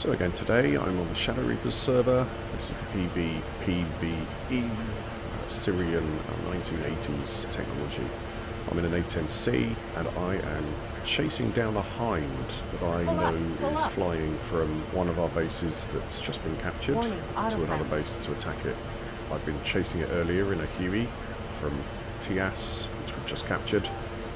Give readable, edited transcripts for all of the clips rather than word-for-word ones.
So again today I'm on the Shadow Reapers server. This is the PvE Syrian 1980s technology. I'm in an A-10CII and I am chasing down a Hind that I know is flying from one of our bases that's just been captured to another base to attack it. I've been chasing it earlier in a Huey from TIAS, which we've just captured,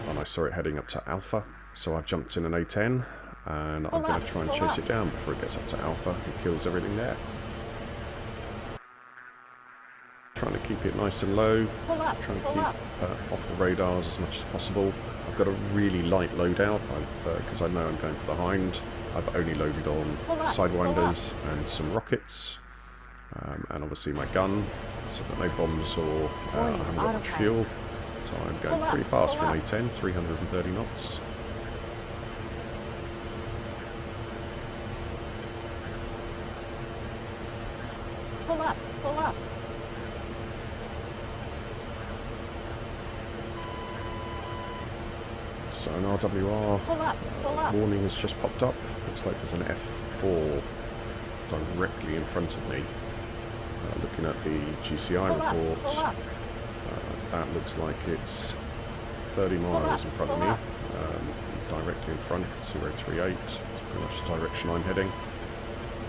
and I saw it heading up to Alpha, so I've jumped in an A-10 and I'm going to try and chase it down before it gets up to Alpha and kills everything there. Trying to keep it nice and low, trying to keep off the radars as much as possible. I've got a really light loadout because I know I'm going for the Hind. I've only loaded on sidewinders and some rockets, and obviously my gun, so I've got no bombs or I haven't got much fuel. So I'm going pretty fast for an A-10, 330 knots. Pull up, pull up. So an RWR warning has just popped up. Looks like there's an F4 directly in front of me. Looking at the GCI report, that looks like it's 30 miles in front of me, directly in front, 038. It's pretty much the direction I'm heading.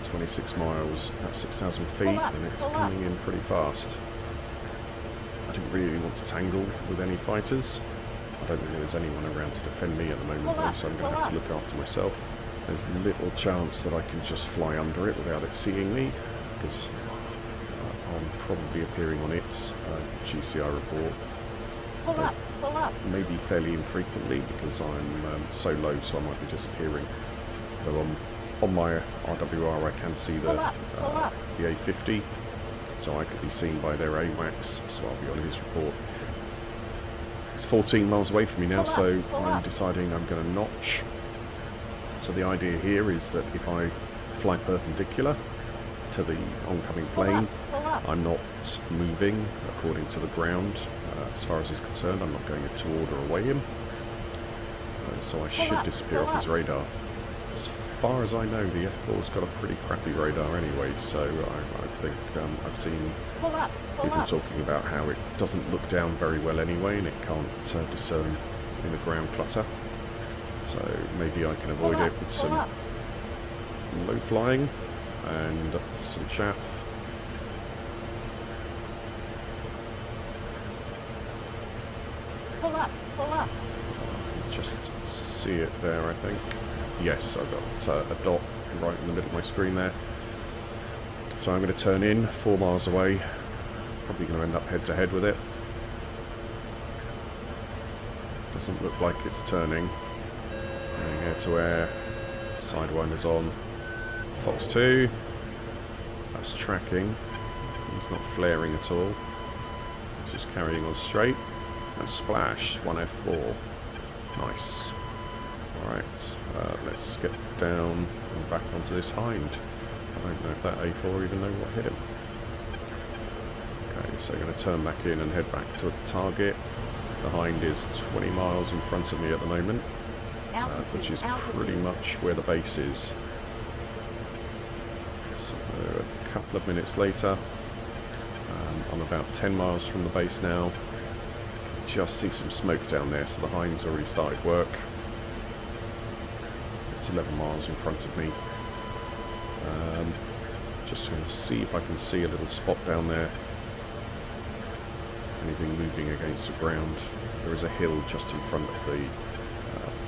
26 miles at 6,000 feet, and it's coming in pretty fast. I didn't really want to tangle with any fighters. I don't think there's anyone around to defend me at the moment though, so I'm going to have to look after myself. There's little chance that I can just fly under it without it seeing me, because I'm probably appearing on its GCI report. Maybe fairly infrequently because I'm so low, so I might be disappearing. Though on my RWR I can see the A-50, so I could be seen by their AWACS, so I'll be on his report. It's 14 miles away from me now, so I'm deciding I'm going to notch. So the idea here is that if I fly perpendicular to the oncoming plane, I'm not moving according to the ground as far as he's concerned. I'm not going toward or away him, so I should disappear off his radar. As far as I know, the F4's got a pretty crappy radar anyway, so I think I've seen people talking about how it doesn't look down very well anyway, and it can't discern in the ground clutter. So maybe I can avoid it with some low flying and some chaff. Just see it there, I think. Yes, I've got a dot right in the middle of my screen there. So I'm going to turn in 4 miles away. Probably going to end up head to head with it. Doesn't look like it's turning. Going air to air. Sidewinders on. Fox 2. That's tracking. He's not flaring at all. He's just carrying on straight. And splash. 1F4. Nice. Alright, let's get down and back onto this Hind. I don't know if that A4 even know what hit him. Okay, so I'm going to turn back in and head back to a target. The Hind is 20 miles in front of me at the moment, which is pretty much where the base is. So a couple of minutes later, I'm about 10 miles from the base now. Just see some smoke down there, so the Hind's already started work. It's 11 miles in front of me. Just going to see if I can see a little spot down there. Anything moving against the ground. There is a hill just in front of the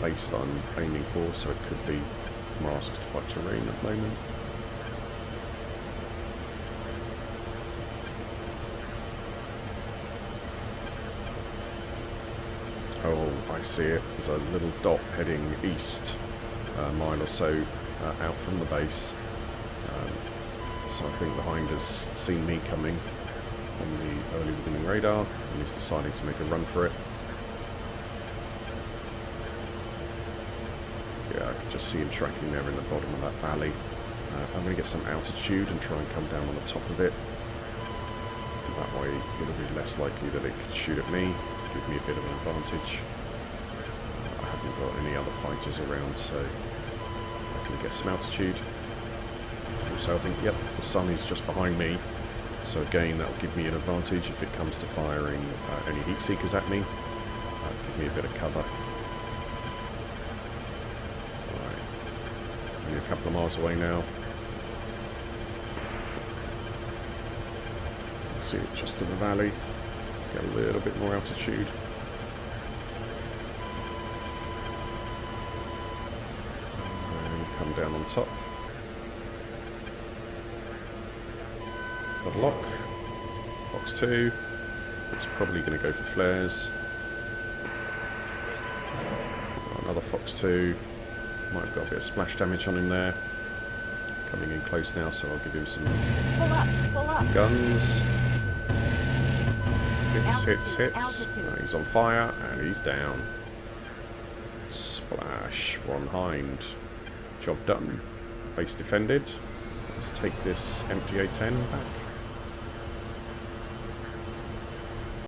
base that I'm aiming for, so it could be masked by terrain at the moment. Oh, I see it. There's a little dot heading east. A mile or so out from the base, so I think the Hind has seen me coming on the early beginning radar and is deciding to make a run for it. Yeah, I can just see him tracking there in the bottom of that valley. I'm going to get some altitude and try and come down on the top of it. That way it'll be less likely that it could shoot at me, give me a bit of an advantage. I haven't got any other fighters around, so I can get some altitude. So I think, yep, the sun is just behind me. So again, that'll give me an advantage if it comes to firing any heat seekers at me. Give me a bit of cover. Alright, only a couple of miles away now. See it just in the valley. Get a little bit more altitude. And come down on top. Lock. Fox 2. It's probably going to go for flares. Another Fox 2. Might have got a bit of splash damage on him there. Coming in close now, so I'll give him some Pull up. guns. Hits. Altitude. He's on fire and he's down. Splash. We're on Hind. Job done. Base defended. Let's take this empty A-10 back.